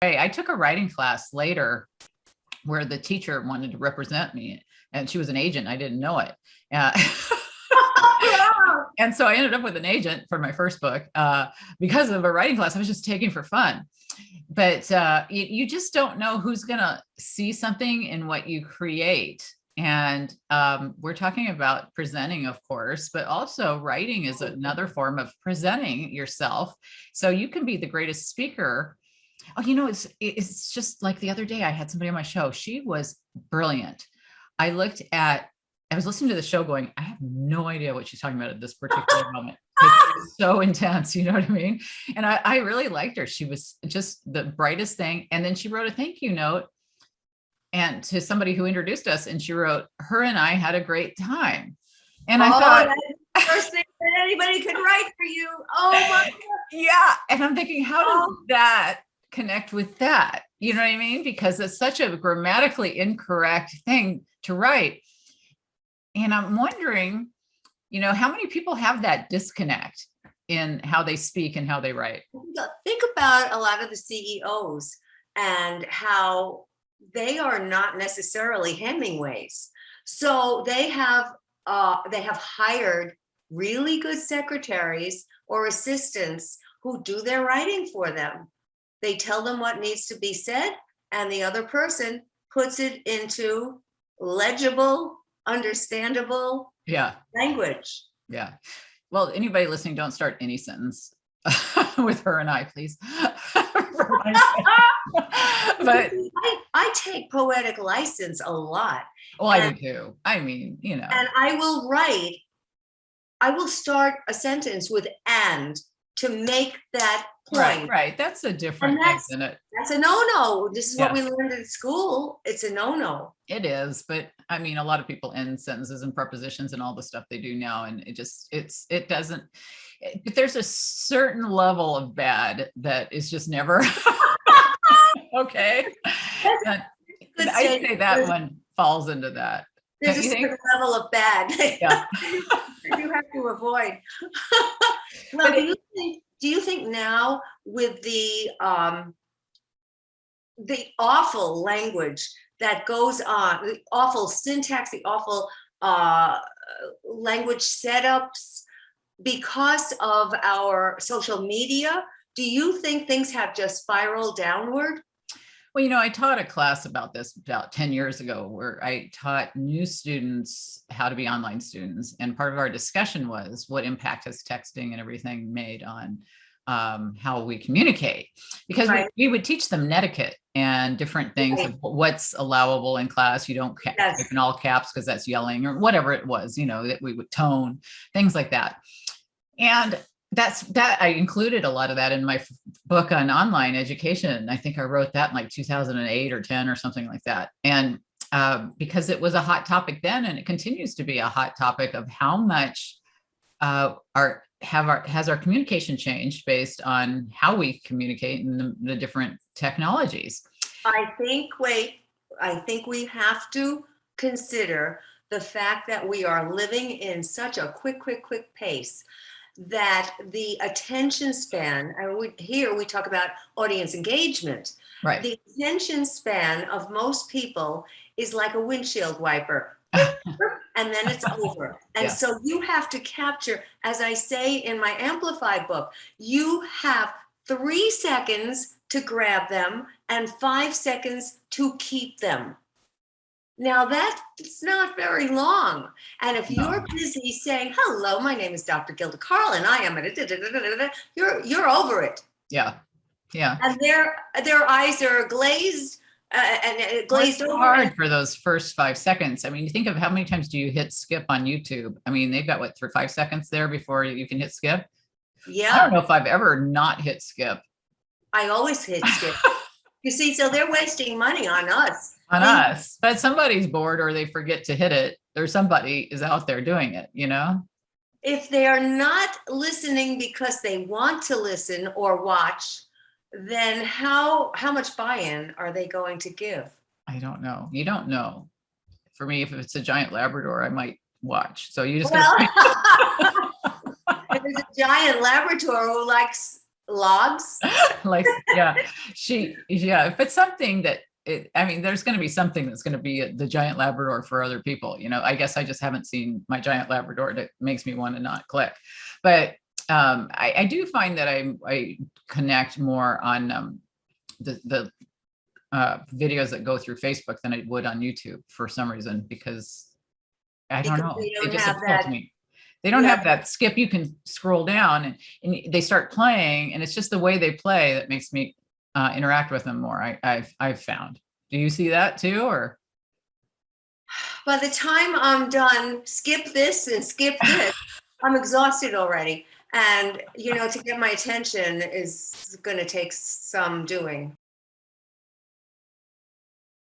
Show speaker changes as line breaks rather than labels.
I took a writing class later where the teacher wanted to represent me, and she was an agent. I didn't know it. And so I ended up with an agent for my first book because of a writing class I was just taking for fun. But you just don't know who's going to see something in what you create. And we're talking about presenting, of course, but also writing is another form of presenting yourself. So you can be the greatest speaker. Oh, it's just like the other day I had somebody on my show. She was brilliant. I was listening to the show going, I have no idea what she's talking about at this particular moment. It's so intense, you know what I mean? And I really liked her. She was just the brightest thing. And then she wrote a thank you note and to somebody who introduced us, and she wrote, her and I had a great time. And I thought,
that's the first thing that anybody could write for you. Oh my God.
Yeah. And I'm thinking, how does that connect with that? You know what I mean? Because it's such a grammatically incorrect thing to write. And I'm wondering, how many people have that disconnect in how they speak and how they write?
Think about a lot of the CEOs and how they are not necessarily Hemingways. So they have hired really good secretaries or assistants who do their writing for them. They tell them what needs to be said, and the other person puts it into legible, understandable language.
Yeah. Well, anybody listening, don't start any sentence with her and I, please. But
I take poetic license a lot.
Well, I do too. I mean,
And I will start a sentence with "and" to make that point.
Right. That's a different thing, isn't it?
That's a no-no. This is what we learned at school. It's a no-no.
It is, but I mean, a lot of people end sentences and prepositions and all the stuff they do now, and it doesn't. But there's a certain level of bad that is just never okay. I say that one falls into that.
There's a certain level of bad you have to avoid. Well, do you think now with the awful language that goes on, the awful syntax, the awful language setups, because of our social media, do you think things have just spiraled downward?
Well, I taught a class about this about 10 years ago where I taught new students how to be online students. And part of our discussion was what impact has texting and everything made on how we communicate, because we would teach them netiquette and different things of what's allowable in class. You don't type in all caps because that's yelling or whatever it was, that we would tone, things like that. And that I included a lot of that in my book on online education. I think I wrote that in like 2008 or 10 or something like that. And because it was a hot topic then, and it continues to be a hot topic of how much has our communication changed based on how we communicate in the different technologies.
I think we have to consider the fact that we are living in such a quick pace that the attention span, here we talk about audience engagement.
Right.
The attention span of most people is like a windshield wiper. And then it's over. And so you have to capture, as I say in my Amplified book, you have 3 seconds to grab them and 5 seconds to keep them. Now that's not very long. And if you're busy saying, hello, my name is Dr. Gilda Carl, and I am you're over it.
Yeah.
And their eyes are glazed and glazed over.
Hard for those first 5 seconds. I mean, you think of how many times do you hit skip on YouTube? I mean, they've got 5 seconds there before you can hit skip.
Yeah.
I don't know if I've ever not hit skip.
I always hit skip. You see, so they're wasting money on us.
But somebody's bored or they forget to hit it, or somebody is out there doing it,
If they are not listening because they want to listen or watch, then how much buy-in are they going to give?
I don't know. You don't know. For me, if it's a giant Labrador, I might watch. So you just
if it's a giant Labrador who likes logs.
Like, yeah, yeah, if it's something that I mean, there's going to be something that's going to be the giant Labrador for other people. I guess I just haven't seen my giant Labrador that makes me want to not click. But I do find that I connect more on the videos that go through Facebook than I would on YouTube for some reason, because I don't
Because
know,
they
they
don't
just
have
appeal to
that.
me. They don't
Yeah,
have that skip. You can scroll down and they start playing, and it's just the way they play that makes me interact with them more. I've found. Do you see that too, or?
by the time I'm done, skip this and skip this, I'm exhausted already. And, to get my attention is going to take some doing.